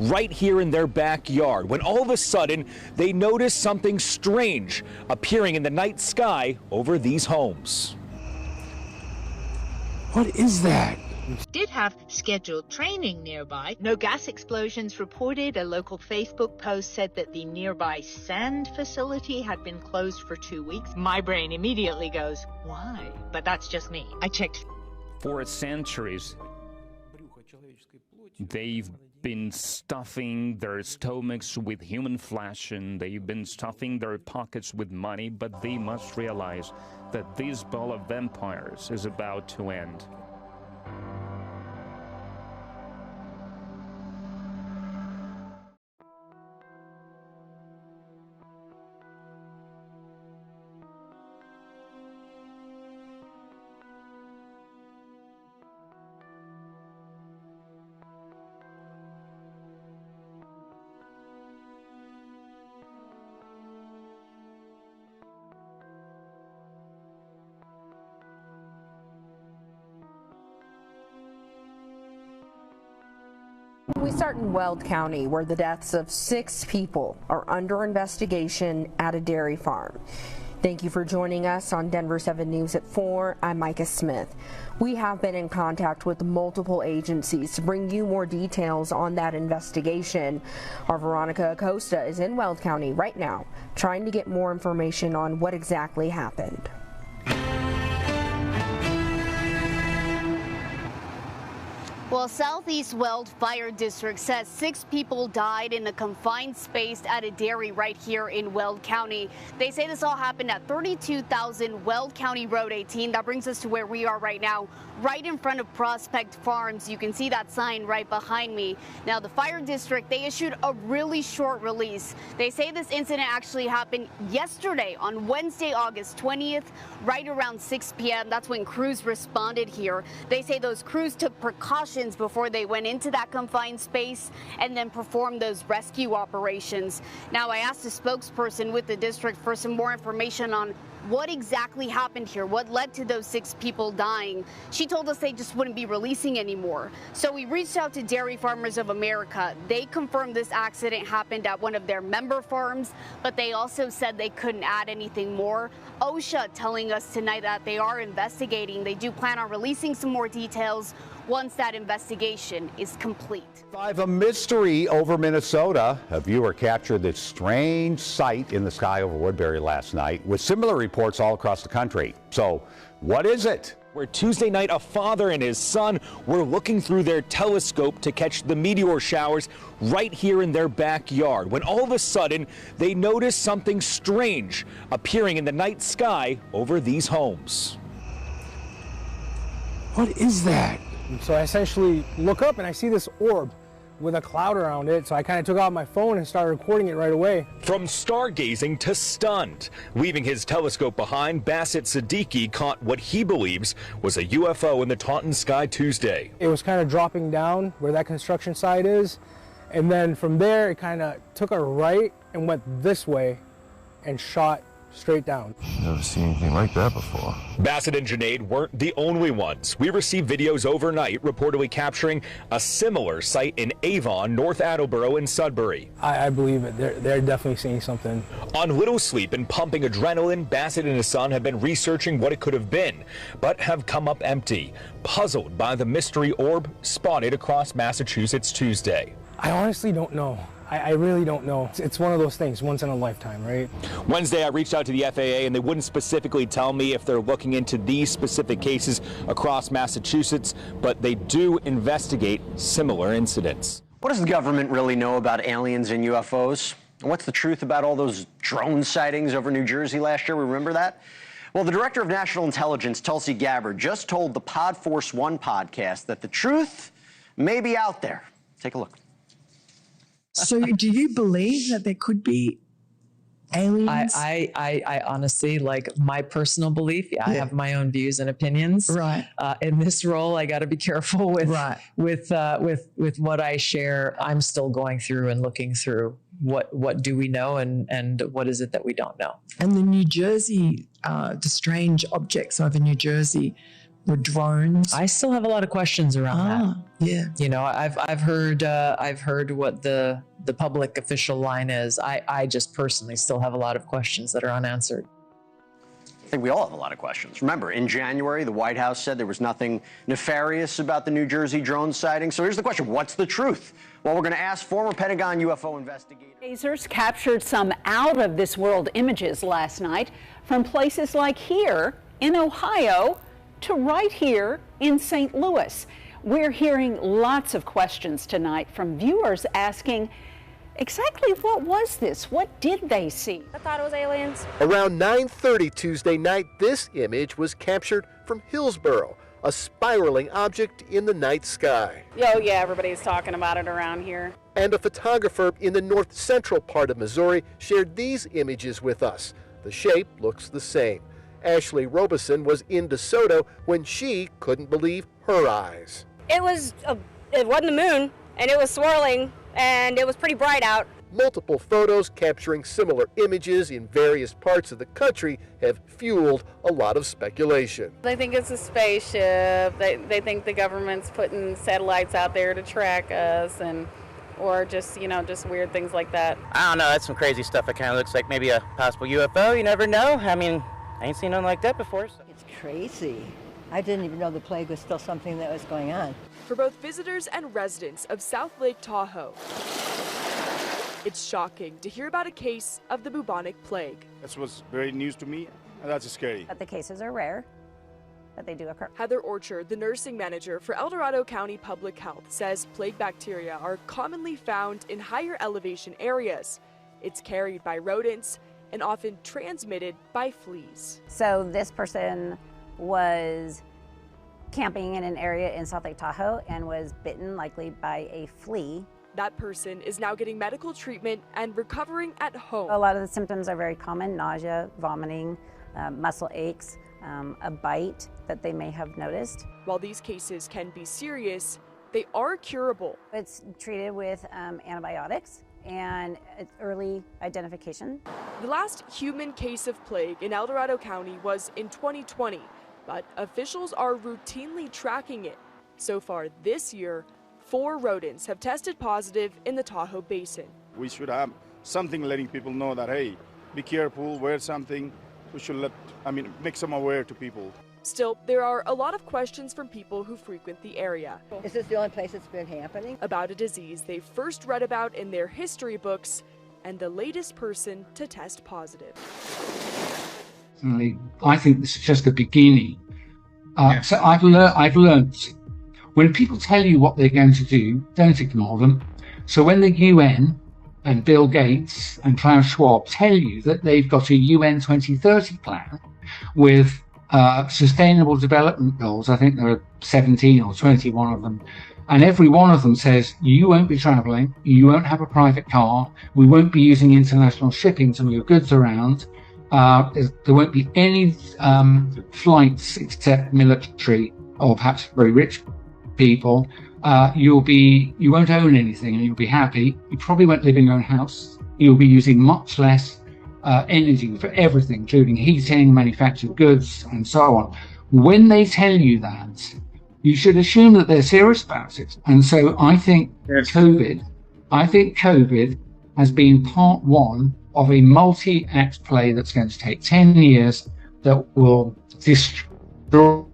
right here in their backyard when all of a sudden they notice something strange appearing in the night sky over these homes. What is that? Did have scheduled training nearby. No gas explosions reported. A local Facebook post said that the nearby sand facility had been closed for 2 weeks. My brain immediately goes, why? But that's just me. I checked. For centuries, they've been stuffing their stomachs with human flesh, and they've been stuffing their pockets with money, but they must realize that this ball of vampires is about to end. We start in Weld County, where the deaths of 6 people are under investigation at a dairy farm. Thank you for joining us on Denver 7 News at 4. I'm Micah Smith. We have been in contact with multiple agencies to bring you more details on that investigation. Our Veronica Acosta is in Weld County right now, trying to get more information on what exactly happened. Well, Southeast Weld Fire District says 6 people died in a confined space at a dairy right here in Weld County. They say this all happened at 32,000 Weld County Road 18. That brings us to where we are right now, right in front of Prospect Farms. You can see that sign right behind me. Now, the fire district, they issued a really short release. They say this incident actually happened yesterday on Wednesday, August 20th, right around 6 p.m. That's when crews responded here. They say those crews took precautions before they went into that confined space and then performed those rescue operations. Now, I asked a spokesperson with the district for some more information on what exactly happened here, what led to those 6 people dying. She told us they just wouldn't be releasing anymore. So we reached out to Dairy Farmers of America. They confirmed this accident happened at one of their member farms, but they also said they couldn't add anything more. OSHA telling us tonight that they are investigating. They do plan on releasing some more details once that investigation is complete. A mystery over Minnesota. A viewer captured this strange sight in the sky over Woodbury last night, with similar reports all across the country. So, what is it? Where Tuesday night a father and his son were looking through their telescope to catch the meteor showers right here in their backyard when all of a sudden they noticed something strange appearing in the night sky over these homes. What is that? So I essentially look up and I see this orb with a cloud around it. So I kind of took out my phone and started recording it right away. From stargazing to stunned, leaving his telescope behind, Bassett Siddiqui caught what he believes was a UFO in the Taunton sky Tuesday. It was kind of dropping down where that construction site is. And then from there, it kind of took a right and went this way and shot straight down. Never seen anything like that before. Bassett and Junaid weren't the only ones. We received videos overnight reportedly capturing a similar site in Avon, North Attleboro, and Sudbury. I believe it. They're definitely seeing something. On little sleep and pumping adrenaline, Bassett and his son have been researching what it could have been, but have come up empty, puzzled by the mystery orb spotted across Massachusetts Tuesday. I honestly don't know. I really don't know. It's one of those things, once in a lifetime, right? Wednesday, I reached out to the FAA, and they wouldn't specifically tell me if they're looking into these specific cases across Massachusetts, but they do investigate similar incidents. What does the government really know about aliens and UFOs? And what's the truth about all those drone sightings over New Jersey last year? Remember that? Well, the Director of National Intelligence, Tulsi Gabbard, just told the Pod Force One podcast that the truth may be out there. Take a look. So do you believe that there could be aliens? I honestly, like, my personal belief, I have my own views and opinions. Right. In this role, I got to be careful with what I share. I'm still going through and looking through what do we know and what is it that we don't know. And the New Jersey, the strange objects over New Jersey, or drones? I still have a lot of questions around that. Yeah. You know, I've heard what the public official line is. I just personally still have a lot of questions that are unanswered. I think we all have a lot of questions. Remember, in January, the White House said there was nothing nefarious about the New Jersey drone sighting. So here's the question: what's the truth? Well, we're going to ask former Pentagon UFO investigator. Lasers captured some out-of-this-world images last night from places like here in Ohio to right here in St. Louis. We're hearing lots of questions tonight from viewers asking, exactly what was this? What did they see? I thought it was aliens. Around 9:30 Tuesday night, this image was captured from Hillsboro, a spiraling object in the night sky. Oh yeah, everybody's talking about it around here. And a photographer in the north central part of Missouri shared these images with us. The shape looks the same. Ashley Robeson was in DeSoto when she couldn't believe her eyes. It wasn't the moon, and it was swirling, and it was pretty bright out. Multiple photos capturing similar images in various parts of the country have fueled a lot of speculation. They think it's a spaceship. They think the government's putting satellites out there to track us, or just weird things like that. I don't know. That's some crazy stuff. It kind of looks like maybe a possible UFO. You never know. I mean, I ain't seen nothing like that before. So. It's crazy. I didn't even know the plague was still something that was going on. For both visitors and residents of South Lake Tahoe, it's shocking to hear about a case of the bubonic plague. This was very news to me, and that's scary. But the cases are rare, but they do occur. Heather Orchard, the nursing manager for El Dorado County Public Health, says plague bacteria are commonly found in higher elevation areas. It's carried by rodents and often transmitted by fleas. So this person was camping in an area in South Lake Tahoe and was bitten, likely by a flea. That person is now getting medical treatment and recovering at home. A lot of the symptoms are very common: nausea, vomiting, muscle aches, a bite that they may have noticed. While these cases can be serious, they are curable. It's treated with antibiotics and early identification. The last human case of plague in El Dorado County was in 2020, but officials are routinely tracking it. So far this year, 4 rodents have tested positive in the Tahoe Basin. We should have something letting people know that, hey, be careful, wear something. We should make some aware to people. Still, there are a lot of questions from people who frequent the area. Is this the only place it's been happening? About a disease they first read about in their history books and the latest person to test positive. I think this is just the beginning. So I've learned when people tell you what they're going to do, don't ignore them. So when the UN and Bill Gates and Klaus Schwab tell you that they've got a UN 2030 plan with sustainable development goals, I think there are 17 or 21 of them, and every one of them says you won't be traveling, you won't have a private car, we won't be using international shipping to move goods around, there won't be any flights except military or perhaps very rich people. You won't own anything and you'll be happy. You probably won't live in your own house. You'll be using much less energy for everything, including heating, manufactured goods, and so on. When they tell you that, you should assume that they're serious about it. And so I think COVID has been part one of a multi-act play that's going to take 10 years that will destroy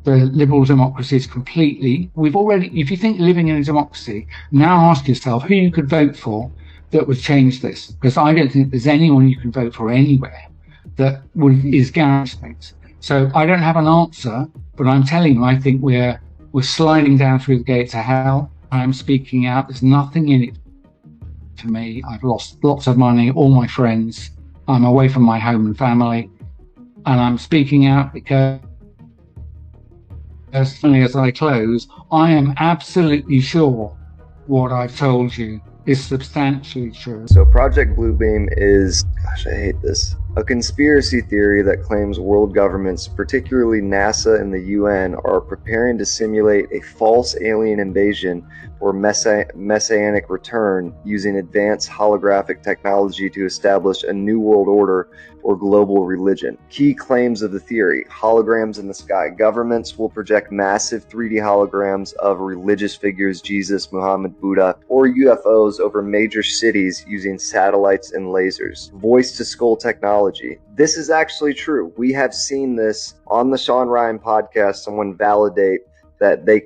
the liberal democracies completely. If you think living in a democracy, now ask yourself who you could vote for that would change this. Because I don't think there's anyone you can vote for anywhere that is guaranteed. So I don't have an answer, but I'm telling you, I think we're sliding down through the gates of hell. I'm speaking out. There's nothing in it for me. I've lost lots of money, all my friends. I'm away from my home and family. And I'm speaking out because as I close, I am absolutely sure what I've told you is substantially true. So Project Bluebeam is Gosh, I hate this. A conspiracy theory that claims world governments, particularly NASA and the UN, are preparing to simulate a false alien invasion or messianic return using advanced holographic technology to establish a new world order or global religion. Key claims of the theory: holograms in the sky. Governments will project massive 3D holograms of religious figures, Jesus, Muhammad, Buddha, or UFOs over major cities using satellites and lasers. Voice-to-skull technology. This is actually true. We have seen this on the Sean Ryan podcast. Someone validate that they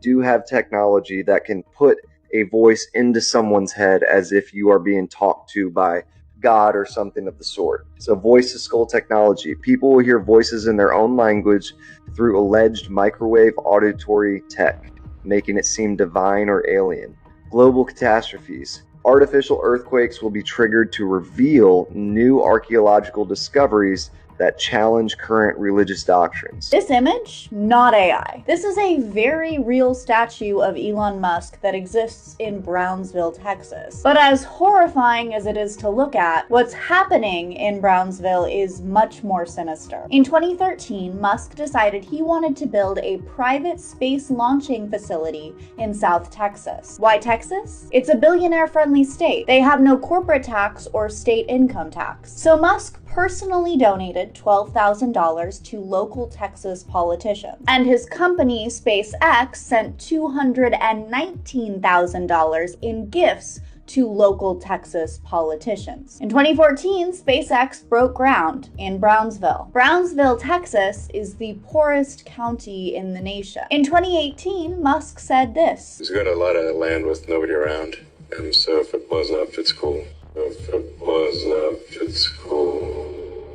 do have technology that can put a voice into someone's head as if you are being talked to by God or something of the sort. So voice-to-skull technology. People will hear voices in their own language through alleged microwave auditory tech, making it seem divine or alien. Global catastrophes. Artificial earthquakes will be triggered to reveal new archaeological discoveries that challenge current religious doctrines. This image, not AI. This is a very real statue of Elon Musk that exists in Brownsville, Texas. But as horrifying as it is to look at, what's happening in Brownsville is much more sinister. In 2013, Musk decided he wanted to build a private space launching facility in South Texas. Why Texas? It's a billionaire-friendly state. They have no corporate tax or state income tax. So Musk personally donated $12,000 to local Texas politicians. And his company, SpaceX, sent $219,000 in gifts to local Texas politicians. In 2014, SpaceX broke ground in Brownsville. Brownsville, Texas is the poorest county in the nation. In 2018, Musk said this: "He's got a lot of land with nobody around, and so if it blows up, it's cool. If it blows up, it's cool."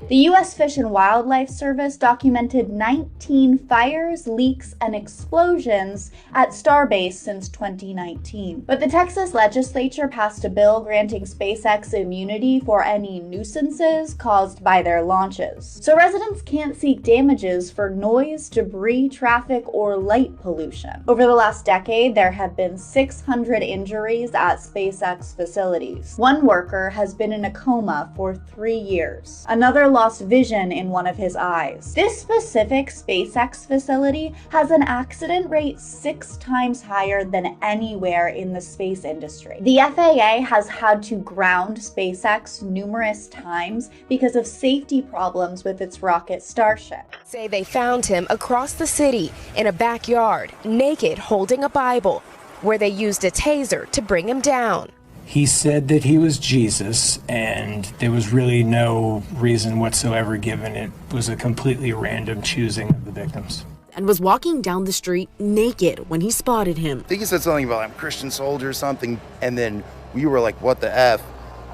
The U.S. Fish and Wildlife Service documented 19 fires, leaks, and explosions at Starbase since 2019. But the Texas legislature passed a bill granting SpaceX immunity for any nuisances caused by their launches. So residents can't seek damages for noise, debris, traffic, or light pollution. Over the last decade, there have been 600 injuries at SpaceX facilities. One worker has been in a coma for 3 years. Another lost vision in one of his eyes. This specific SpaceX facility has an accident rate 6 times higher than anywhere in the space industry. The FAA has had to ground SpaceX numerous times because of safety problems with its rocket Starship. Say they found him across the city in a backyard, naked, holding a Bible, where they used a taser to bring him down. He said that he was Jesus, and there was really no reason whatsoever given. It was a completely random choosing of the victims. And was walking down the street naked when he spotted him. I think he said something about, "I'm a Christian soldier" or something, and then we were like, what the F?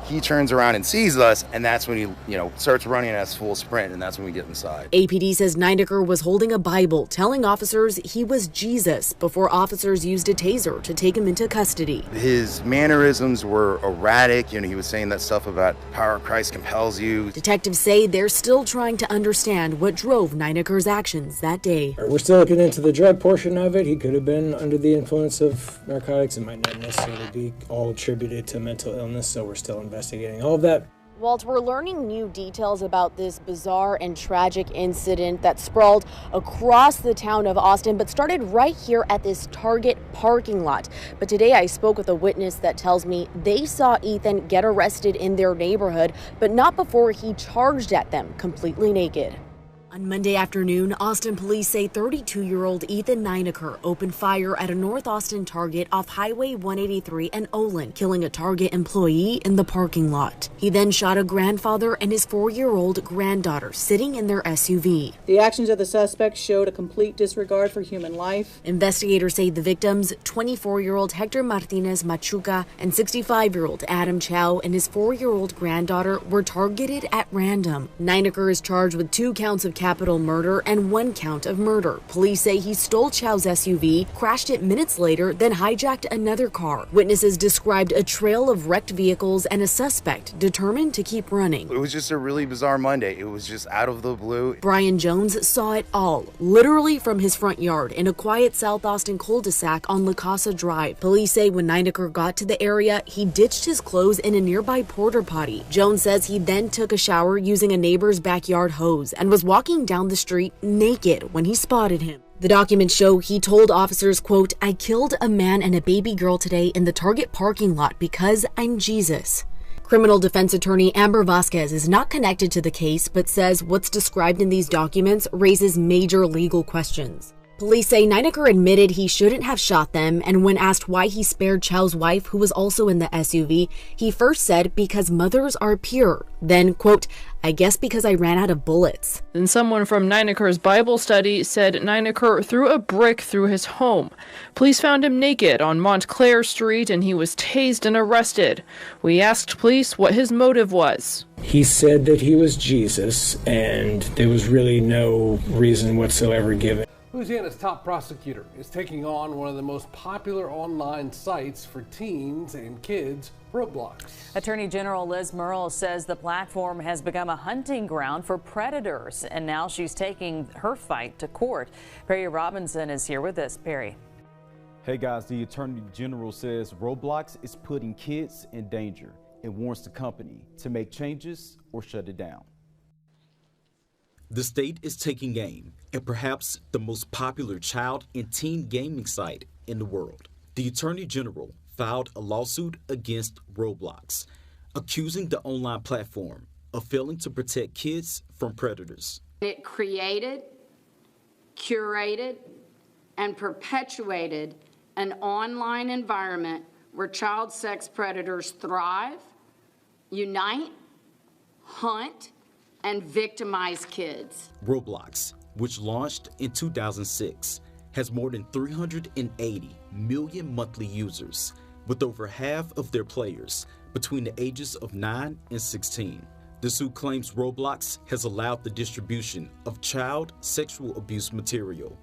He turns around and sees us, and that's when he, starts running at us full sprint, and that's when we get inside. APD says Ninecker was holding a Bible, telling officers he was Jesus before officers used a taser to take him into custody. His mannerisms were erratic. He was saying that stuff about power of Christ compels you. Detectives say they're still trying to understand what drove Ninecker's actions that day. We're still looking into the drug portion of it. He could have been under the influence of narcotics. It might not necessarily be all attributed to mental illness, so we're still investigating all of that. Walt, we're learning new details about this bizarre and tragic incident that sprawled across the town of Austin, but started right here at this Target parking lot. But today I spoke with a witness that tells me they saw Ethan get arrested in their neighborhood, but not before he charged at them completely naked. On Monday afternoon, Austin police say 32-year-old Ethan Ninecker opened fire at a North Austin Target off Highway 183 and Olin, killing a Target employee in the parking lot. He then shot a grandfather and his 4-year-old granddaughter sitting in their SUV. The actions of the suspect showed a complete disregard for human life. Investigators say the victims, 24-year-old Hector Martinez Machuca and 65-year-old Adam Chow and his 4-year-old granddaughter, were targeted at random. Ninecker is charged with 2 counts of capital murder and 1 count of murder. Police say he stole Chow's SUV, crashed it minutes later, then hijacked another car. Witnesses described a trail of wrecked vehicles and a suspect determined to keep running. It was just a really bizarre Monday. It was just out of the blue. Brian Jones saw it all, literally from his front yard in a quiet South Austin cul-de-sac on La Casa Drive. Police say when Nineker got to the area, he ditched his clothes in a nearby porta potty. Jones says he then took a shower using a neighbor's backyard hose and was walking down the street naked when he spotted him. The documents show he told officers, quote, "I killed a man and a baby girl today in the Target parking lot because I'm Jesus." Criminal defense attorney Amber Vasquez is not connected to the case, but says what's described in these documents raises major legal questions. Police say Nineker admitted he shouldn't have shot them, and when asked why he spared Chow's wife, who was also in the SUV, he first said, "Because mothers are pure." Then, quote, "I guess because I ran out of bullets." Then someone from Nineker's Bible study said Nineker threw a brick through his home. Police found him naked on Montclair Street and he was tased and arrested. We asked police what his motive was. He said that he was Jesus and there was really no reason whatsoever given. Louisiana's top prosecutor is taking on one of the most popular online sites for teens and kids, Roblox. Attorney General Liz Murrell says the platform has become a hunting ground for predators, and now she's taking her fight to court. Perry Robinson is here with us. Perry. Hey guys, the Attorney General says Roblox is putting kids in danger and warns the company to make changes or shut it down. The state is taking aim at perhaps the most popular child and teen gaming site in the world. The Attorney General filed a lawsuit against Roblox, accusing the online platform of failing to protect kids from predators. It created, curated, and perpetuated an online environment where child sex predators thrive, unite, hunt, and victimize kids. Roblox, which launched in 2006, has more than 380 million monthly users, with over half of their players between the ages of 9 and 16. The suit claims Roblox has allowed the distribution of child sexual abuse material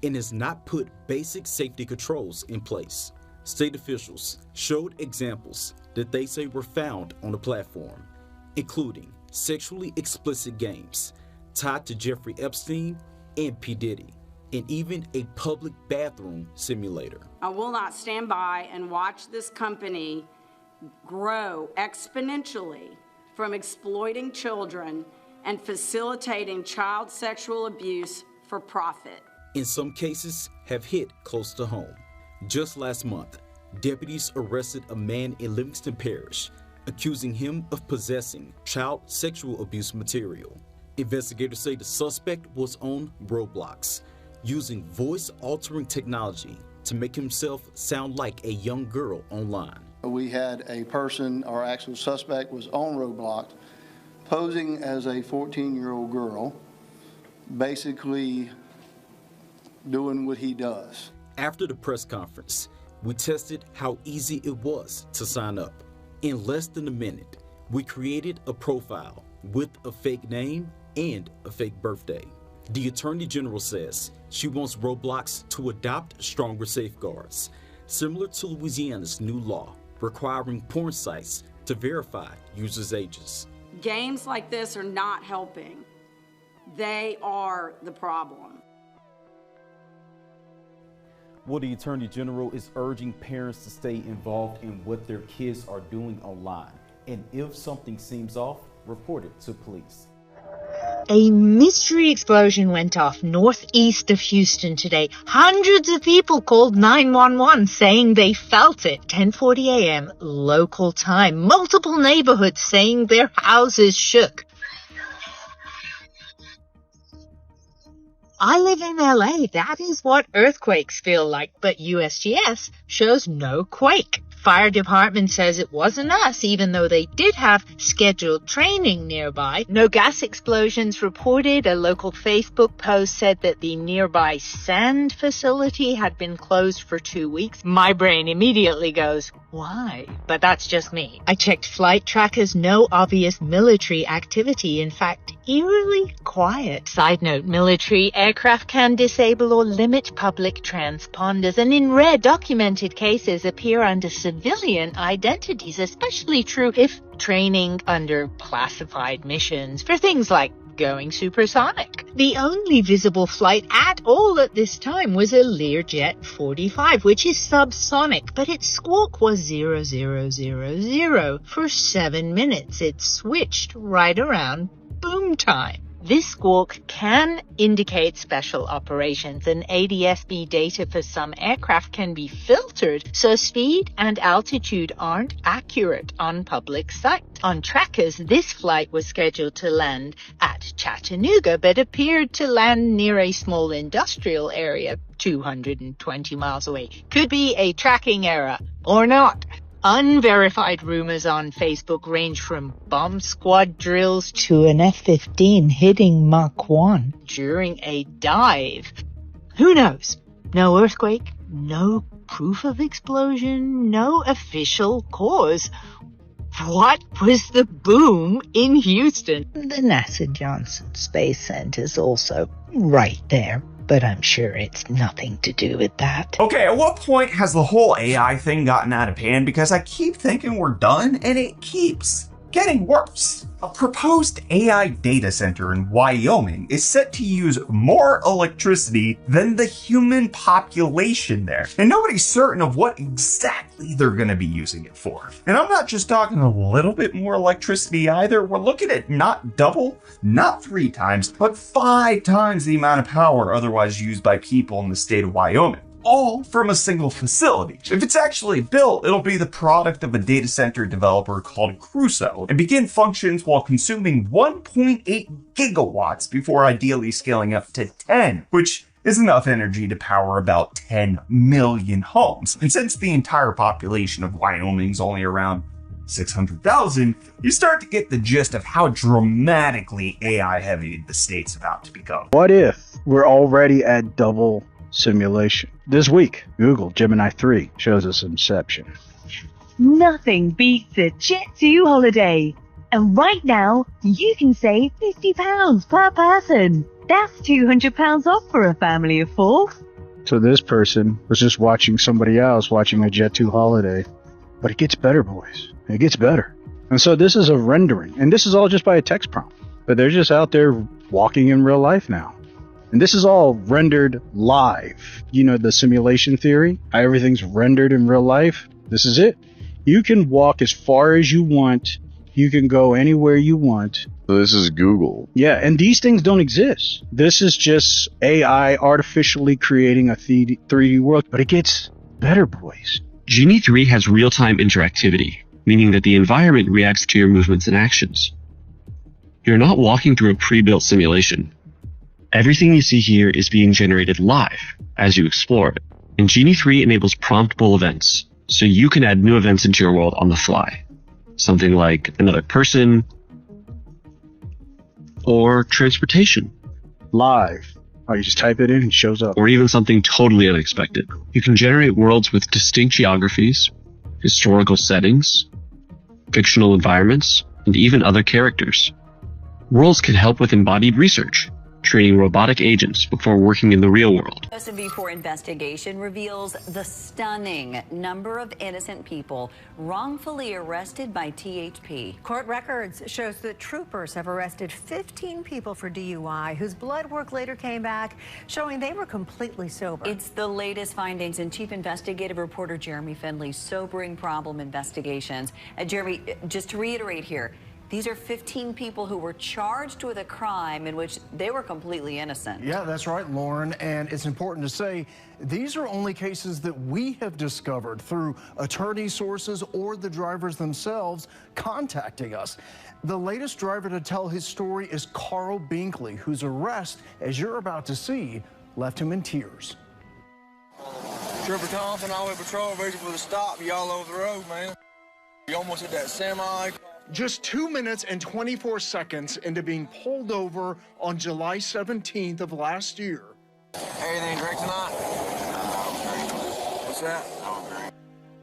and has not put basic safety controls in place. State officials showed examples that they say were found on the platform, including sexually explicit games tied to Jeffrey Epstein and P. Diddy, and even a public bathroom simulator. I will not stand by and watch this company grow exponentially from exploiting children and facilitating child sexual abuse for profit. In some cases, have hit close to home. Just last month, deputies arrested a man in Livingston Parish, accusing him of possessing child sexual abuse material. Investigators say the suspect was on Roblox, using voice-altering technology to make himself sound like a young girl online. We had a person, our actual suspect was on Roblox, posing as a 14-year-old girl, basically doing what he does. After the press conference, we tested how easy it was to sign up. In less than a minute, we created a profile with a fake name and a fake birthday. The Attorney General says she wants Roblox to adopt stronger safeguards, similar to Louisiana's new law requiring porn sites to verify users' ages. Games like this are not helping. They are the problem. Well, the Attorney General is urging parents to stay involved in what their kids are doing online. And if something seems off, report it to police. A mystery explosion went off northeast of Houston today. Hundreds of people called 911 saying they felt it. 10:40 a.m. local time. Multiple neighborhoods saying their houses shook. I live in LA. That is what earthquakes feel like, but USGS shows no quake. Fire department says it wasn't us, even though they did have scheduled training nearby. No gas explosions reported. A local Facebook post said that the nearby sand facility had been closed for 2 weeks. My brain immediately goes, why? But that's just me. I checked flight trackers, no obvious military activity. In fact, eerily quiet. Side note, military aircraft can disable or limit public transponders, and in rare documented cases appear under civilian identities, especially true if training under classified missions for things like going supersonic. The only visible flight at all at this time was a Learjet 45, which is subsonic, but its squawk was 0000 for 7 minutes. It switched right around boom time. This squawk can indicate special operations, and ADS-B data for some aircraft can be filtered, so speed and altitude aren't accurate on public sight. On trackers, this flight was scheduled to land at Chattanooga, but appeared to land near a small industrial area 220 miles away. Could be a tracking error, or not. Unverified rumors on Facebook range from bomb squad drills to an F-15 hitting Mach 1 during a dive. Who knows? No earthquake, no proof of explosion, no official cause. What was the boom in Houston? The NASA Johnson Space Center's also right there, but I'm sure it's nothing to do with that. Okay, at what point has the whole AI thing gotten out of hand? Because I keep thinking we're done, and it keeps getting worse. A proposed AI data center in Wyoming is set to use more electricity than the human population there. And nobody's certain of what exactly they're going to be using it for. And I'm not just talking a little bit more electricity either. We're looking at not double, not 3 times, but 5 times the amount of power otherwise used by people in the state of Wyoming. All from a single facility. If it's actually built, it'll be the product of a data center developer called Crusoe and begin functions while consuming 1.8 gigawatts before ideally scaling up to 10, which is enough energy to power about 10 million homes. And since the entire population of Wyoming's only around 600,000, you start to get the gist of how dramatically AI heavy the state's about to become. What if we're already at double simulation? This week, Google Gemini 3 shows us Inception. Nothing beats a Jet2 holiday. And right now, you can save £50 per person. That's £200 off for a family of 4. So this person was just watching somebody else watching a Jet2 holiday. But it gets better, boys. It gets better. And so this is a rendering. And this is all just by a text prompt. But they're just out there walking in real life now. And this is all rendered live. You know, the simulation theory, how everything's rendered in real life. This is it. You can walk as far as you want. You can go anywhere you want. So this is Google. Yeah, and these things don't exist. This is just AI artificially creating a 3D world. But it gets better, boys. Genie 3 has real-time interactivity, meaning that the environment reacts to your movements and actions. You're not walking through a pre-built simulation. Everything you see here is being generated live as you explore it. And Genie 3 enables promptable events, so you can add new events into your world on the fly. Something like another person or transportation. Live. Oh, you just type it in and it shows up. Or even something totally unexpected. You can generate worlds with distinct geographies, historical settings, fictional environments, and even other characters. Worlds can help with embodied research, training robotic agents before working in the real world. SMB4 investigation reveals the stunning number of innocent people wrongfully arrested by THP. Court records shows that troopers have arrested 15 people for DUI whose blood work later came back showing they were completely sober. It's the latest findings in Chief Investigative Reporter Jeremy Finley's sobering problem investigations. Jeremy, just to reiterate here, these are 15 people who were charged with a crime in which they were completely innocent. Yeah, that's right, Lauren. And it's important to say these are only cases that we have discovered through attorney sources or the drivers themselves contacting us. The latest driver to tell his story is Carl Binkley, whose arrest, as you're about to see, left him in tears. Trooper Thompson, Highway Patrol, ready for the stop. You all over the road, man. You almost hit that semi. Just 2 minutes and 24 seconds into being pulled over on July 17th of last year. Anything to drink tonight? What's that?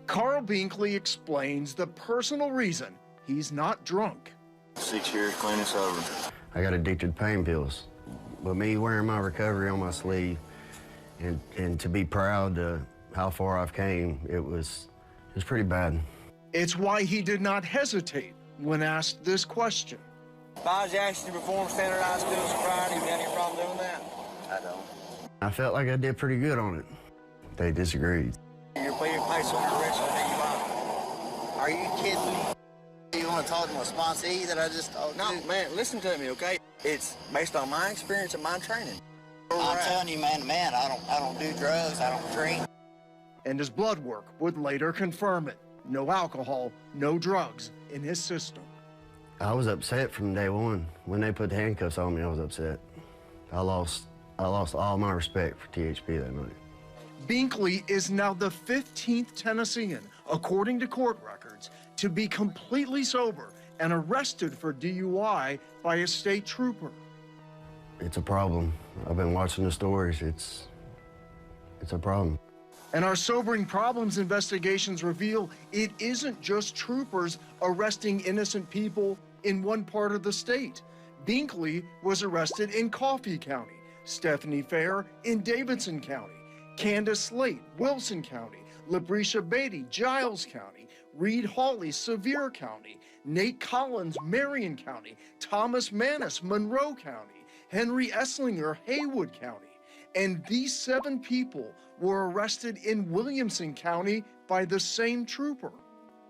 Carl Binkley explains the personal reason he's not drunk. 6 years clean and sober. I got addicted to pain pills. But me wearing my recovery on my sleeve and to be proud of how far I've came, it was pretty bad. It's why he did not hesitate when asked this question. If I was asked you to perform standardized field sobriety, you have any problem doing that? I don't. I felt like I did pretty good on it. They disagreed. You're paying place on your arrest for DUI. Are you kidding me? You want to talk to my sponsee that I just talked to? No, man, listen to me, okay? It's based on my experience and my training. I'm telling you, man to man, I don't do drugs, I don't drink. And his blood work would later confirm it. No alcohol, no drugs in his system. I was upset from day one. When they put the handcuffs on me, I was upset. I lost all my respect for THP that night. Binkley is now the 15th Tennessean, according to court records, to be completely sober and arrested for DUI by a state trooper. It's a problem. I've been watching the stories. It's a problem. And our Sobering Problems investigations reveal it isn't just troopers arresting innocent people in one part of the state. Binkley was arrested in Coffee County, Stephanie Fair in Davidson County, Candace Slate, Wilson County, Labrisha Beatty, Giles County, Reed Hawley, Sevier County, Nate Collins, Marion County, Thomas Mannis, Monroe County, Henry Esslinger, Haywood County. And these 7 people were arrested in Williamson County by the same trooper.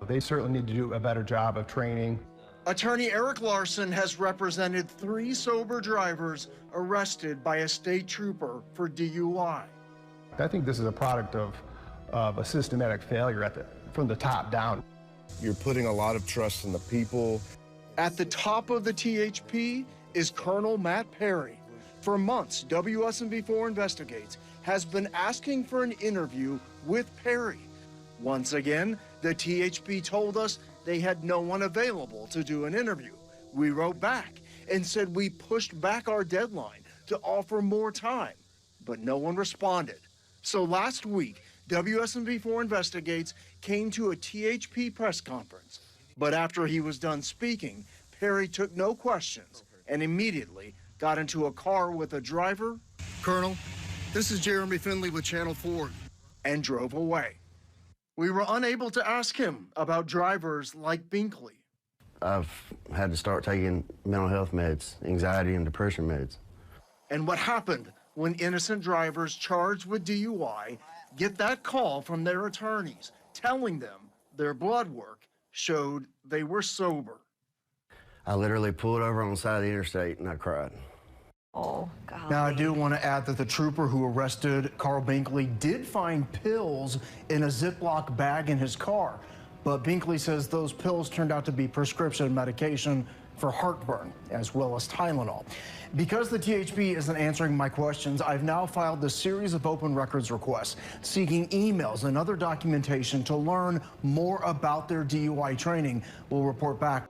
They certainly need to do a better job of training. Attorney Eric Larson has represented 3 sober drivers arrested by a state trooper for DUI. I think this is a product of a systematic failure from the top down. You're putting a lot of trust in the people. At the top of the THP is Colonel Matt Perry. For months, WSMV4 Investigates has been asking for an interview with Perry. Once again, the THP told us they had no one available to do an interview. We wrote back and said we pushed back our deadline to offer more time, but no one responded. So last week, WSMV4 Investigates came to a THP press conference. But after he was done speaking, Perry took no questions and immediately got into a car with a driver. Colonel, this is Jeremy Finley with Channel 4. And drove away. We were unable to ask him about drivers like Binkley. I've had to start taking mental health meds, anxiety and depression meds. And what happened when innocent drivers charged with DUI get that call from their attorneys telling them their blood work showed they were sober. I literally pulled over on the side of the interstate and I cried. Oh, God. Now, I do want to add that the trooper who arrested Carl Binkley did find pills in a Ziploc bag in his car. But Binkley says those pills turned out to be prescription medication for heartburn, as well as Tylenol. Because the THP isn't answering my questions, I've now filed a series of open records requests, seeking emails and other documentation to learn more about their DUI training. We'll report back.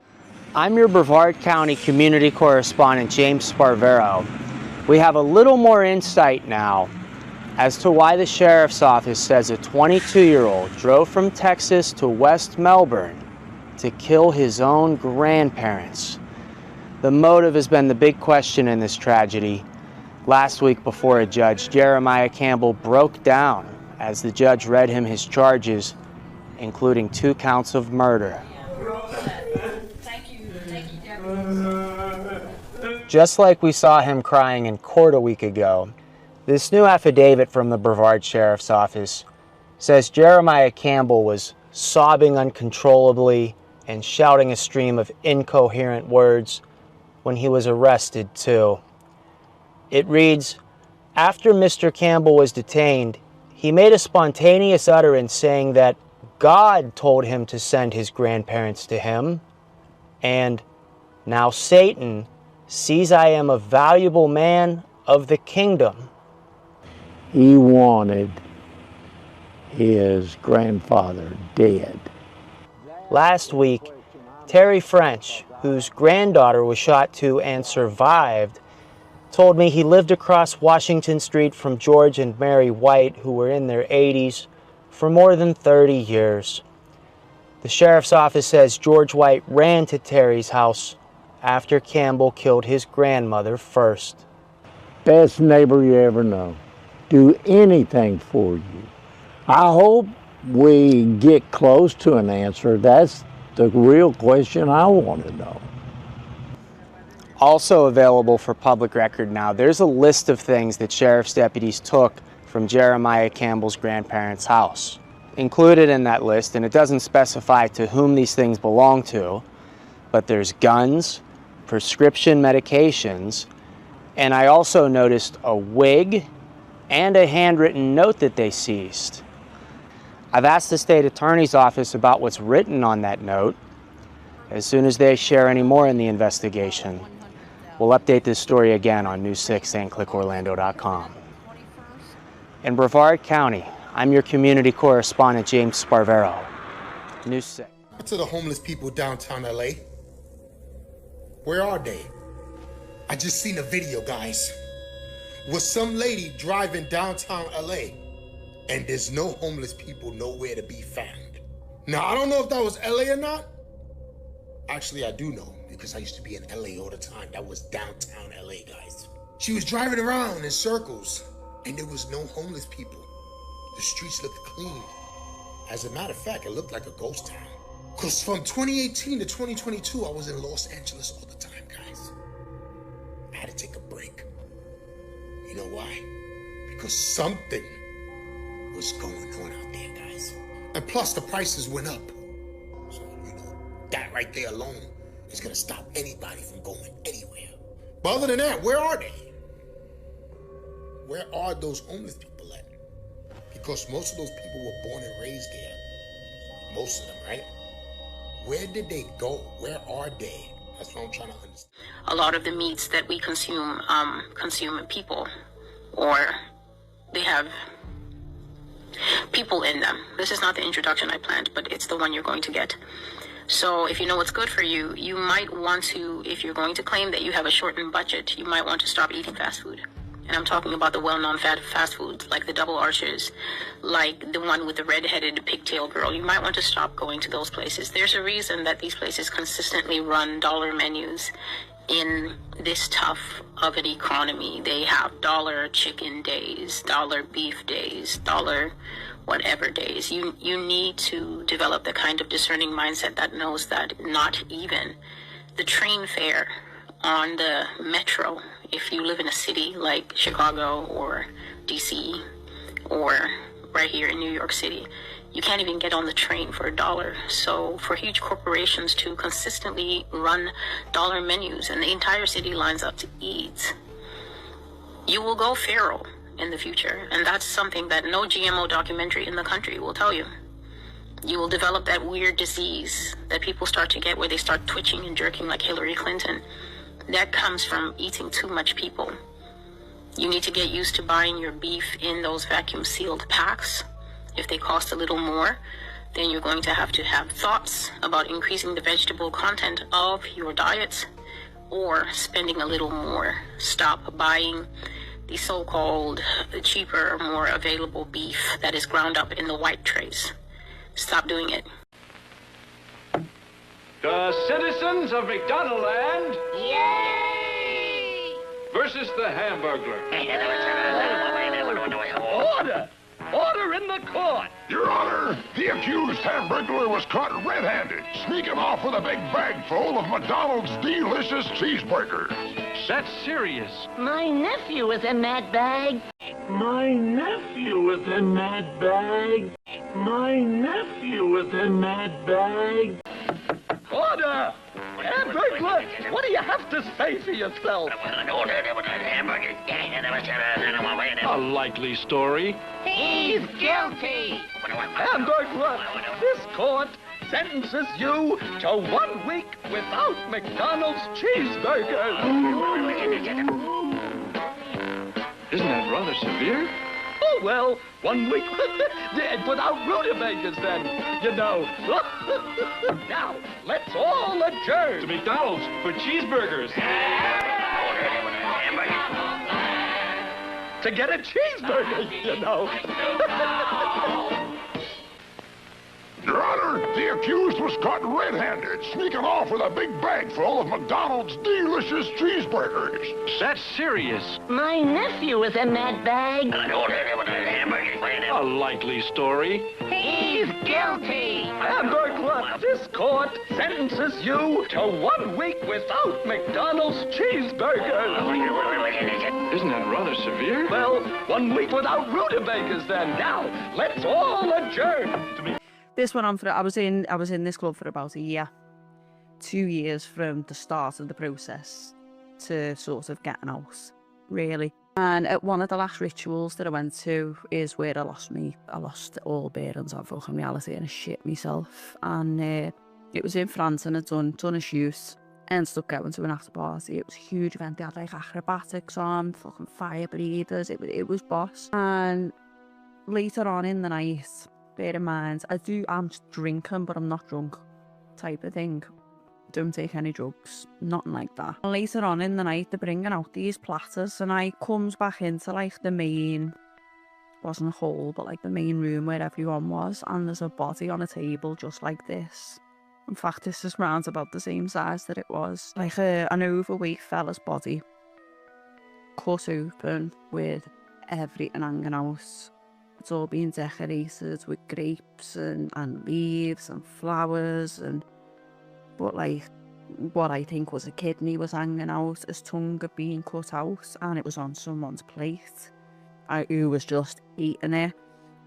I'm your Brevard County community correspondent, James Sparvero. We have a little more insight now as to why the sheriff's office says a 22-year-old drove from Texas to West Melbourne to kill his own grandparents. The motive has been the big question in this tragedy. Last week before a judge, Jeremiah Campbell broke down as the judge read him his charges, including 2 counts of murder. Just like we saw him crying in court a week ago, this new affidavit from the Brevard Sheriff's Office says Jeremiah Campbell was sobbing uncontrollably and shouting a stream of incoherent words when he was arrested, too. It reads, after Mr. Campbell was detained, he made a spontaneous utterance saying that God told him to send his grandparents to him, and now Satan sees I am a valuable man of the kingdom. He wanted his grandfather dead. Last week, Terry French, whose granddaughter was shot to and survived, told me he lived across Washington Street from George and Mary White, who were in their 80s, for more than 30 years. The sheriff's office says George White ran to Terry's house after Campbell killed his grandmother first. Best neighbor you ever know. Do anything for you. I hope we get close to an answer. That's the real question I want to know. Also available for public record now, there's a list of things that sheriff's deputies took from Jeremiah Campbell's grandparents' house. Included in that list, and it doesn't specify to whom these things belong to, but there's guns, prescription medications, and I also noticed a wig and a handwritten note that they seized. I've asked the state attorney's office about what's written on that note. As soon as they share any more in the investigation, we'll update this story again on News 6 and ClickOrlando.com. In Brevard County, I'm your community correspondent, James Sparvero. News 6. To the homeless people downtown LA. Where are they? I just seen a video, guys. With some lady driving downtown LA, and there's no homeless people nowhere to be found. Now, I don't know if that was LA or not. Actually, I do know, because I used to be in LA all the time. That was downtown LA, guys. She was driving around in circles, and there was no homeless people. The streets looked clean. As a matter of fact, it looked like a ghost town. Because from 2018 to 2022, I was in Los Angeles all the time, guys. I had to take a break. You know why? Because something was going on out there, guys. And plus, the prices went up. So, you know, that right there alone is going to stop anybody from going anywhere. But other than that, where are they? Where are those homeless people at? Because most of those people were born and raised there. Most of them, right? Where did they go? Where are they? That's what I'm trying to understand. A lot of the meats that we consume in people, or they have people in them. This is not the introduction I planned, but it's the one you're going to get. So if you know what's good for you, you might want to, if you're going to claim that you have a shortened budget, you might want to stop eating fast food. And I'm talking about the well-known fast foods, like the Double Arches, like the one with the red-headed pigtail girl. You might want to stop going to those places. There's a reason that these places consistently run dollar menus in this tough of an economy. They have dollar chicken days, dollar beef days, dollar whatever days. You need to develop the kind of discerning mindset that knows that not even the train fare on the metro, if you live in a city like Chicago or DC or right here in New York City, you can't even get on the train for $1. So for huge corporations to consistently run dollar menus and the entire city lines up to eat, you will go feral in the future. And that's something that no GMO documentary in the country will tell you. You will develop that weird disease that people start to get where they start twitching and jerking like Hillary Clinton. That comes from eating too much people. You need to get used to buying your beef in those vacuum sealed packs. If they cost a little more, then you're going to have thoughts about increasing the vegetable content of your diet or spending a little more. Stop buying the so-called cheaper, more available beef that is ground up in the white trays. Stop doing it. The citizens of McDonaldland Yay! versus the Hamburglar. Order! Order in the court! Your Honor, the accused Hamburglar was caught red-handed, sneaking off with a big bag full of McDonald's delicious cheeseburgers. That's serious. My nephew was in that bag. My nephew was in that bag. My nephew was in that bag. Order! Hamburglar, what do you have to say for yourself? A likely story. He's guilty! Hamburglar, this court sentences you to 1 week without McDonald's cheeseburgers. Isn't that rather severe? Oh, Oh, well, 1 week without rutabagas then, you know. Now, let's all adjourn. To McDonald's for cheeseburgers. To get a cheeseburger, you know. Your Honor, the accused was caught red-handed, sneaking off with a big bag full of McDonald's delicious cheeseburgers. That's serious. My nephew was in that bag. A likely story. He's guilty. Hamburglar, this court sentences you to 1 week without McDonald's cheeseburgers. Isn't that rather severe? Well, 1 week without rutabagas then. Now, let's all adjourn. This went on for, I was in this club for about a year. 2 years from the start of the process to sort of getting out, really. And at one of the last rituals that I went to is where I lost all bearings of fucking reality and I shit myself. And it was in France and I'd done a shoot. Ended up going to an after party. It was a huge event. They had like acrobatics on, fucking fire breathers. It was boss. And later on in the night, bear in mind, I'm drinking, but I'm not drunk type of thing. Don't take any drugs, nothing like that. And later on in the night, they're bringing out these platters, and I comes back into like the main, wasn't a hall, but like the main room where everyone was, and there's a body on a table just like this. In fact, this is round about the same size that it was. Like an overweight fella's body, cut open with everything hanging out. It's all being decorated with grapes and leaves and flowers but like what I think was a kidney was hanging out, his tongue had been cut out and it was on someone's plate. Who was just eating it.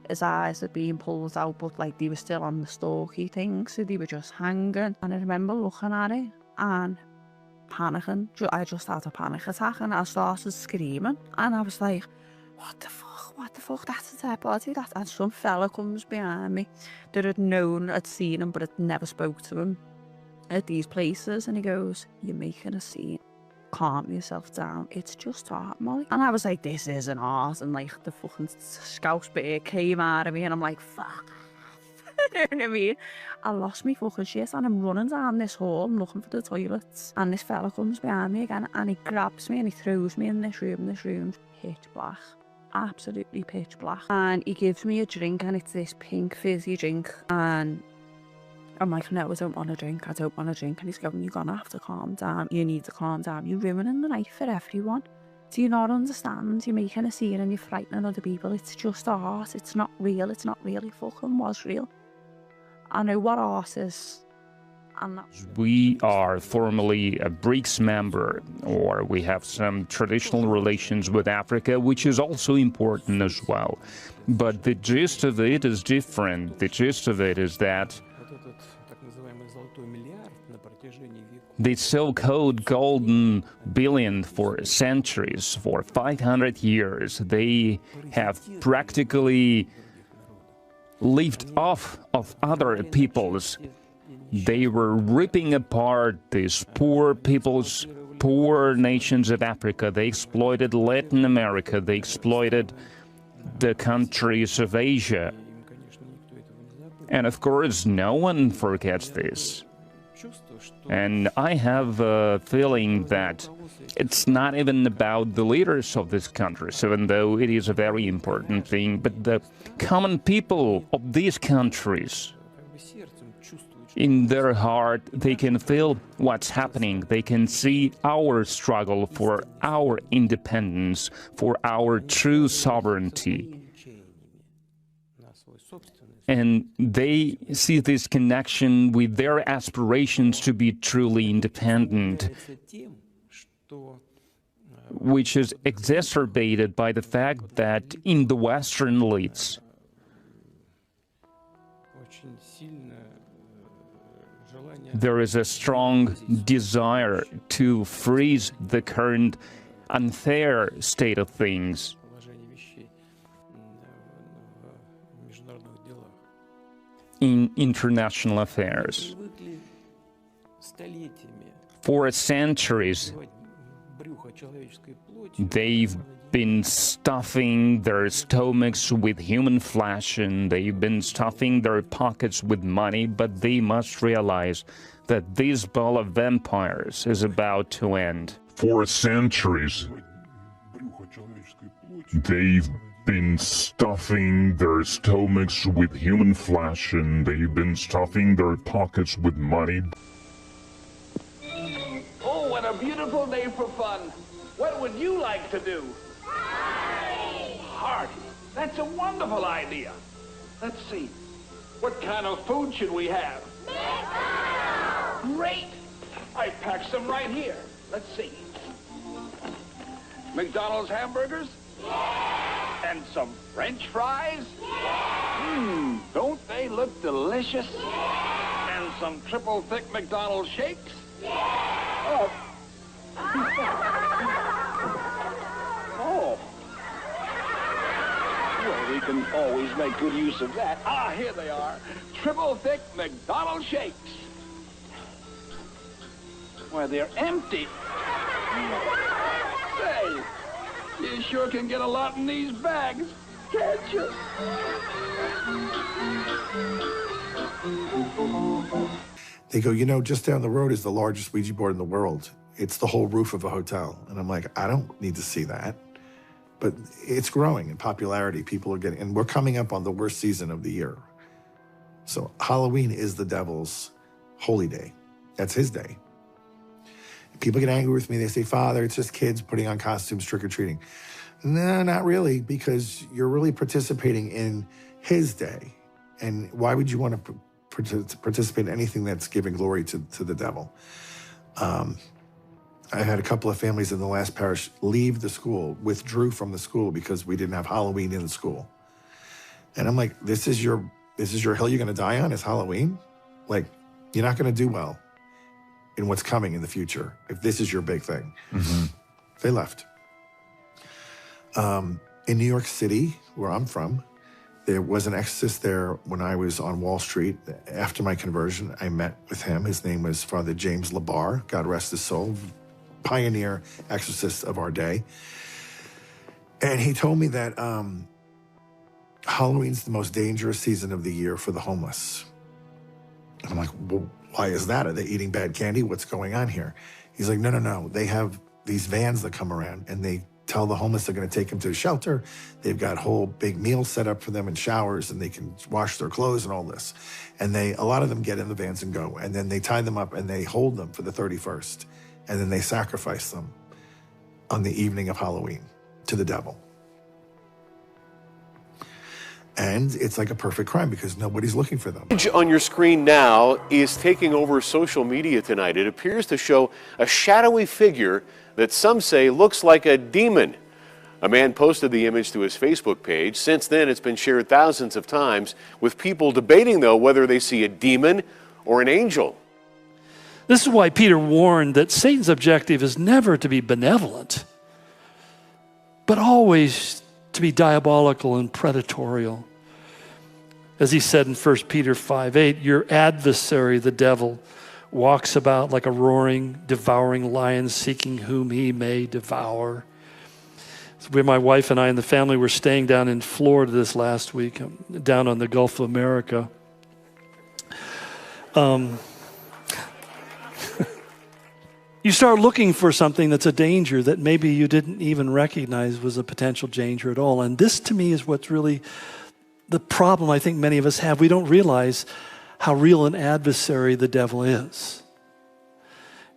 His eyes had been pulled out but like they were still on the stalky thing, so they were just hanging. And I remember looking at it and panicking. I just had a panic attack and I started screaming and I was like, what the fuck, that's a dead body. And some fella comes behind me that had seen him but had never spoke to him at these places, and he goes, you're making a scene, calm yourself down, it's just art, Molly. And I was like, this isn't art, and like the fucking scouse bear came out of me and I'm like, fuck. You know what I mean? I lost me fucking shit and I'm running down this hall, I'm looking for the toilets, and this fella comes behind me again and he grabs me and he throws me in this room's pitch black. Absolutely pitch black. And he gives me a drink and it's this pink fizzy drink and I'm like, no, I don't want to drink. And he's going, you're gonna have to calm down. You need to calm down. You're ruining the night for everyone. Do you not understand? You're making a scene and you're frightening other people. It's just art. It's not real. It's not really fucking was real. I know what art is. We are formally a BRICS member, or we have some traditional relations with Africa, which is also important as well. But the gist of it is different. The gist of it is that the so-called golden billion for centuries, for 500 years, they have practically lived off of other peoples. They were ripping apart these poor peoples, poor nations of Africa. They exploited Latin America. They exploited the countries of Asia. And of course, no one forgets this. And I have a feeling that it's not even about the leaders of these countries, even though it is a very important thing, but the common people of these countries. In their heart, they can feel what's happening. They can see our struggle for our independence, for our true sovereignty. And they see this connection with their aspirations to be truly independent, which is exacerbated by the fact that in the Western elites, there is a strong desire to freeze the current unfair state of things. In international affairs. For centuries, They've been stuffing their stomachs with human flesh, and they've been stuffing their pockets with money, but they must realize that this ball of vampires is about to end. For centuries, they've been stuffing their stomachs with human flesh, and they've been stuffing their pockets with money. Oh, what a beautiful day for fun. What would you like to do? Party. That's a wonderful idea. Let's see. What kind of food should we have? McDonald's! Great. I packed some right here. Let's see. McDonald's hamburgers? Yeah. And some French fries? Yeah. Don't they look delicious? Yeah. And some triple thick McDonald's shakes? Yeah. Oh. Oh. Well, we can always make good use of that. Ah, here they are. Triple thick McDonald's shakes. Why, they're empty. Say, you sure can get a lot in these bags, can't you? They go, you know, just down the road is the largest Ouija board in the world. It's the whole roof of a hotel. And I'm like, I don't need to see that. But it's growing in popularity. People are getting, and we're coming up on the worst season of the year. So Halloween is the devil's holy day. That's his day. People get angry with me. They say, Father, it's just kids putting on costumes, trick-or-treating. No, not really, because you're really participating in his day. And why would you want to participate in anything that's giving glory to the devil? I had a couple of families in the last parish leave the school, withdrew from the school because we didn't have Halloween in the school. And I'm like, this is your hill you're gonna die on, is Halloween? Like, you're not gonna do well in what's coming in the future if this is your big thing. Mm-hmm. They left. In New York City, where I'm from, there was an exorcist there when I was on Wall Street. After my conversion, I met with him. His name was Father James Labar, God rest his soul, pioneer exorcist of our day. And he told me that Halloween's the most dangerous season of the year for the homeless. And I'm like, well, why is that? Are they eating bad candy? What's going on here? He's like, no. They have these vans that come around and they tell the homeless they're going to take them to a shelter. They've got whole big meals set up for them and showers, and they can wash their clothes and all this. And a lot of them get in the vans and go. And then they tie them up and they hold them for the 31st. And then they sacrifice them on the evening of Halloween to the devil. And it's like a perfect crime because nobody's looking for them. On your screen now is taking over social media tonight. It appears to show a shadowy figure that some say looks like a demon. A man posted the image to his Facebook page. Since then, it's been shared thousands of times, with people debating, though, whether they see a demon or an angel. This is why Peter warned that Satan's objective is never to be benevolent, but always to be diabolical and predatory. As he said in 1 Peter 5:8, your adversary, the devil, walks about like a roaring, devouring lion, seeking whom he may devour. So where my wife and I and the family were staying down in Florida this last week, down on the Gulf of America. You start looking for something that's a danger that maybe you didn't even recognize was a potential danger at all. And this, to me, is what's really the problem I think many of us have. We don't realize how real an adversary the devil is.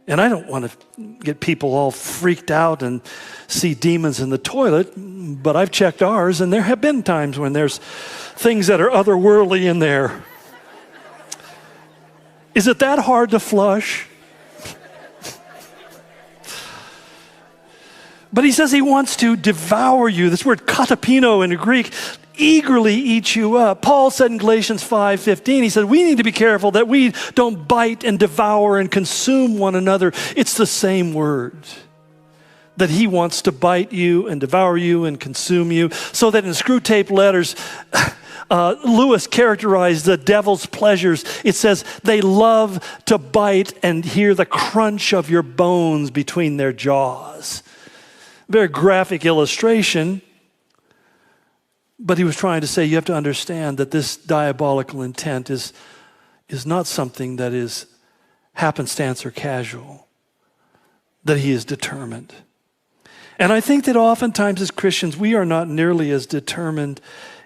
And I don't want to get people all freaked out and see demons in the toilet, but I've checked ours, and there have been times when there's things that are otherworldly in there. Is it that hard to flush? But he says he wants to devour you. This word katapino in the Greek, eagerly eat you up. Paul said in Galatians 5:15, he said, we need to be careful that we don't bite and devour and consume one another. It's the same word. That he wants to bite you and devour you and consume you. So that in screw tape letters, Lewis characterized the devil's pleasures. It says, they love to bite and hear the crunch of your bones between their jaws. Very graphic illustration. But he was trying to say, you have to understand that this diabolical intent is not something that is happenstance or casual, that he is determined. And I think that oftentimes as Christians, we are not nearly as determined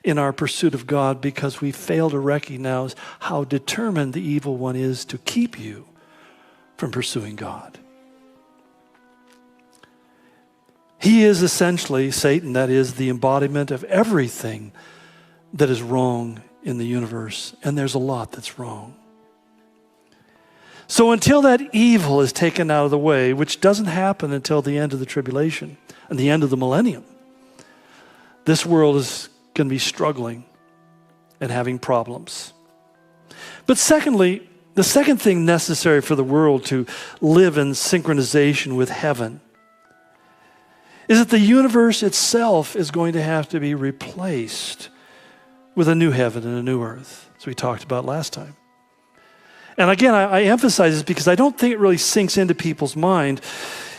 in our pursuit of God because we fail to recognize how determined the evil one is to keep you from pursuing God. He is essentially, Satan, that is the embodiment of everything that is wrong in the universe. And there's a lot that's wrong. So until that evil is taken out of the way, which doesn't happen until the end of the tribulation and the end of the millennium, this world is going to be struggling and having problems. But secondly, the second thing necessary for the world to live in synchronization with heaven is that the universe itself is going to have to be replaced with a new heaven and a new earth, as we talked about last time. And again, I emphasize this because I don't think it really sinks into people's mind.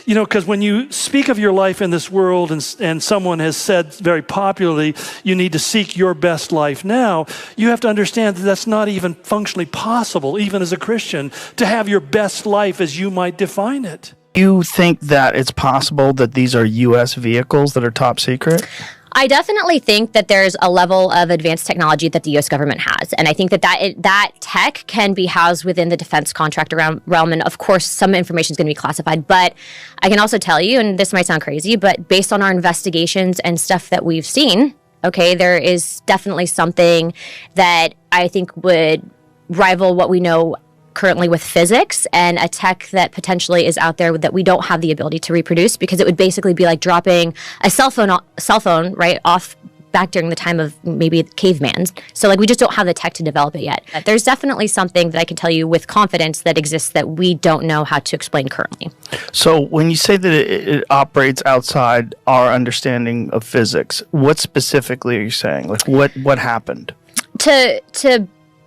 You know, because when you speak of your life in this world and someone has said very popularly, you need to seek your best life now, you have to understand that that's not even functionally possible, even as a Christian, to have your best life as you might define it. You think that it's possible that these are U.S. vehicles that are top secret? I definitely think that there's a level of advanced technology that the U.S. government has. And I think that tech can be housed within the defense contractor realm. And of course, some information is going to be classified. But I can also tell you, and this might sound crazy, but based on our investigations and stuff that we've seen, okay, there is definitely something that I think would rival what we know currently with physics, and a tech that potentially is out there that we don't have the ability to reproduce, because it would basically be like dropping a cell phone right off back during the time of maybe cavemans. So like we just don't have the tech to develop it yet. There's definitely something that I can tell you with confidence that exists that we don't know how to explain currently. So when you say that it operates outside our understanding of physics, what specifically are you saying? Like what happened? To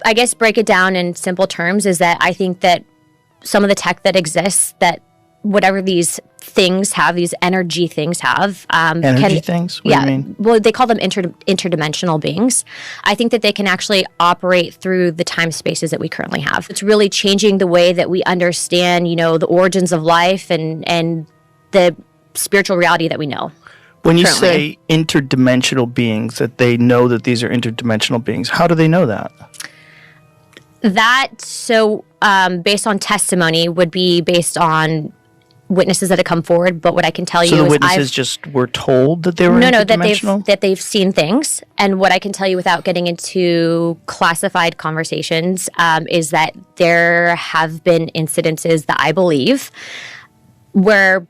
I guess break it down in simple terms is that I think that some of the tech that exists, that whatever these things have, these energy things have. Energy things? What do you mean? Well, they call them interdimensional beings. I think that they can actually operate through the time spaces that we currently have. It's really changing the way that we understand, you know, the origins of life and the spiritual reality that we know. When you say interdimensional beings, that they know that these are interdimensional beings, how do they know that? Based on testimony, would be based on witnesses that have come forward. But what I can tell you is, so the witnesses just were told that they were interdimensional? that they've seen things. And what I can tell you without getting into classified conversations is that there have been incidences that I believe where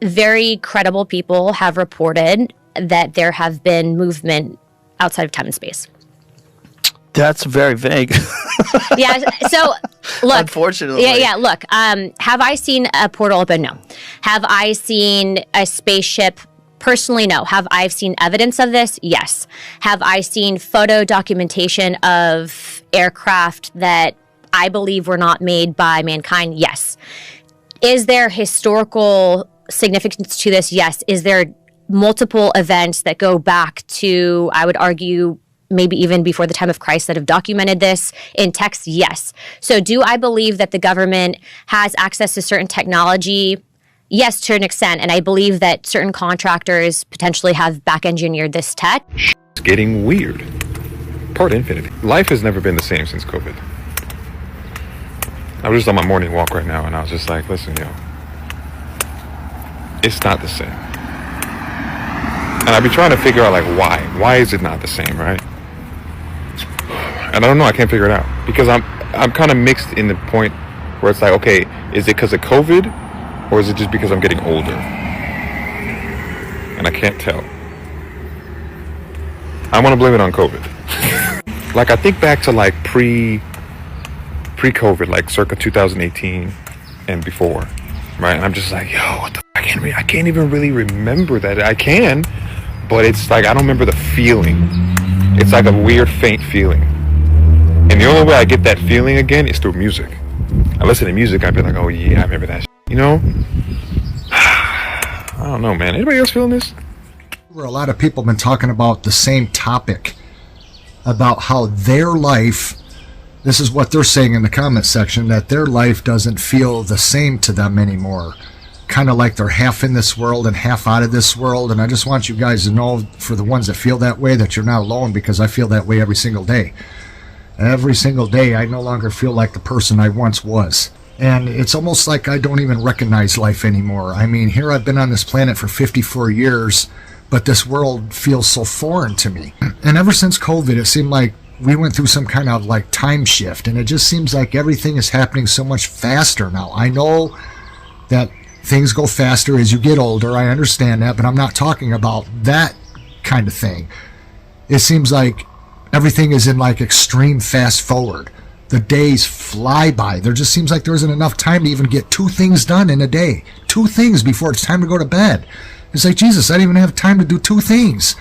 very credible people have reported that there have been movement outside of time and space. That's very vague. Yeah. So, look. Unfortunately. Yeah. Look. Have I seen a portal open? No. Have I seen a spaceship? Personally, no. Have I seen evidence of this? Yes. Have I seen photo documentation of aircraft that I believe were not made by mankind? Yes. Is there historical significance to this? Yes. Is there multiple events that go back to, I would argue, maybe even before the time of Christ that have documented this in text? Yes. So do I believe that the government has access to certain technology? Yes, to an extent. And I believe that certain contractors potentially have back engineered this tech. It's getting weird. Part infinity. Life has never been the same since COVID. I was just on my morning walk right now and I was just like, listen, it's not the same. And I've been trying to figure out like why. Why is it not the same, right? And I don't know, I can't figure it out. Because I'm kind of mixed in the point where it's like, okay, is it because of COVID? Or is it just because I'm getting older? And I can't tell. I want to blame it on COVID. Like I think back to like pre-COVID, like circa 2018 and before, right? And I'm just like, what the fuck? I can't even really remember that. I can, but it's like I don't remember the feeling. it's like a weird faint feeling. And the only way I get that feeling again is through music. I listen to music, I'd be like, oh yeah, I remember that shit. You know? I don't know, man. Anybody else feeling this? Where a lot of people have been talking about the same topic, about how their life, this is what they're saying in the comment section, that their life doesn't feel the same to them anymore. Kind of like they're half in this world and half out of this world. And I just want you guys to know, for the ones that feel that way, that you're not alone, because I feel that way every single day. Every single day, I no longer feel like the person I once was. And it's almost like I don't even recognize life anymore. I mean, here I've been on this planet for 54 years, but this world feels so foreign to me. And ever since COVID, it seemed like we went through some kind of like time shift, and it just seems like everything is happening so much faster now. I know that things go faster as you get older, I understand that, but I'm not talking about that kind of thing. It seems like everything is in like extreme fast forward. The days fly by. There just seems like there isn't enough time to even get 2 things done in a day. 2 things before it's time to go to bed. It's like, Jesus, I didn't even have time to do 2 things.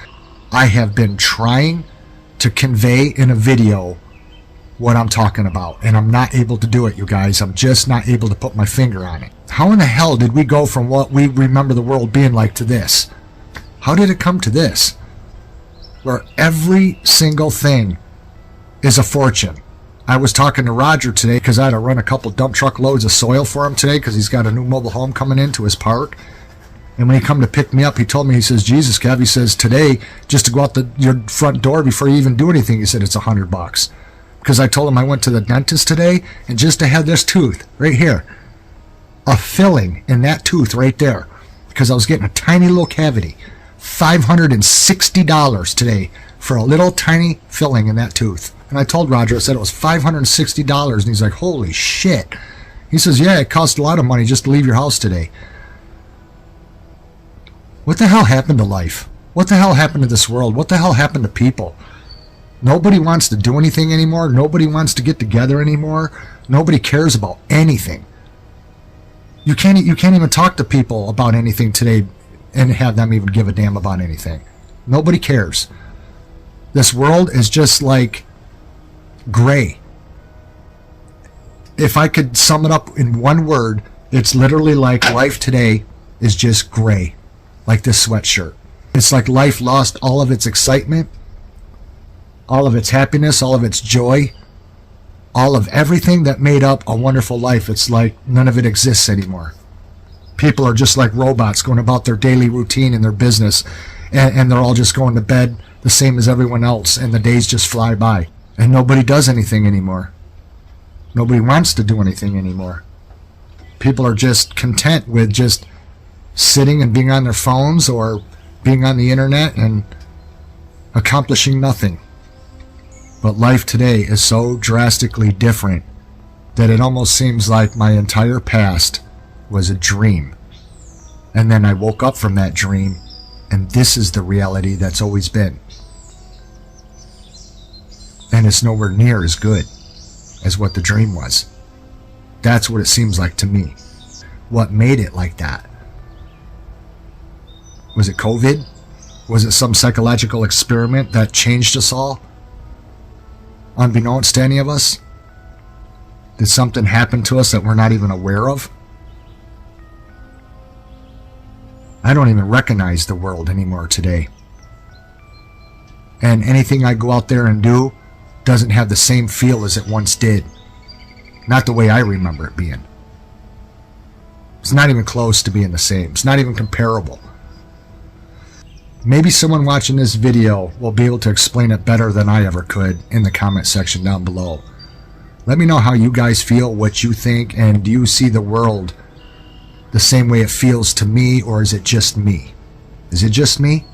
I have been trying to convey in a video what I'm talking about, and I'm not able to do it, you guys. I'm just not able to put my finger on it. How in the hell did we go from what we remember the world being like to this? How did it come to this? Where every single thing is a fortune. I was talking to Roger today because I had to run a couple dump truck loads of soil for him today because he's got a new mobile home coming into his park. And when he come to pick me up, he told me, he says, Jesus, Kev, he says, today, just to go out your front door before you even do anything, he said, it's $100. Because I told him I went to the dentist today, and just to have this tooth right here, a filling in that tooth right there, because I was getting a tiny little cavity, $560 today for a little tiny filling in that tooth. And I told Roger, I said it was $560, and he's like, holy shit. He says, yeah, it cost a lot of money just to leave your house today. What the hell happened to life? What the hell happened to this world? What the hell happened to people? Nobody wants to do anything anymore. Nobody wants to get together anymore. Nobody cares about anything. You can't even talk to people about anything today and have them even give a damn about anything. Nobody cares. This world is just like gray. If I could sum it up in one word, it's literally like life today is just gray. Like this sweatshirt. It's like life lost all of its excitement, all of its happiness, all of its joy, all of everything that made up a wonderful life. It's like none of it exists anymore. People are just like robots going about their daily routine and their business, and they're all just going to bed the same as everyone else, and the days just fly by. And nobody does anything anymore. Nobody wants to do anything anymore. People are just content with just sitting and being on their phones or being on the internet and accomplishing nothing. But life today is so drastically different that it almost seems like my entire past was a dream. And then I woke up from that dream, and this is the reality that's always been. And it's nowhere near as good as what the dream was. That's what it seems like to me. What made it like that? Was it COVID? Was it some psychological experiment that changed us all? Unbeknownst to any of us? Did something happen to us that we're not even aware of? I don't even recognize the world anymore today. And anything I go out there and do doesn't have the same feel as it once did. Not the way I remember it being. It's not even close to being the same. It's not even comparable. Maybe someone watching this video will be able to explain it better than I ever could in the comment section down below. Let me know how you guys feel, what you think, and do you see the world the same way it feels to me, or is it just me? Is it just me?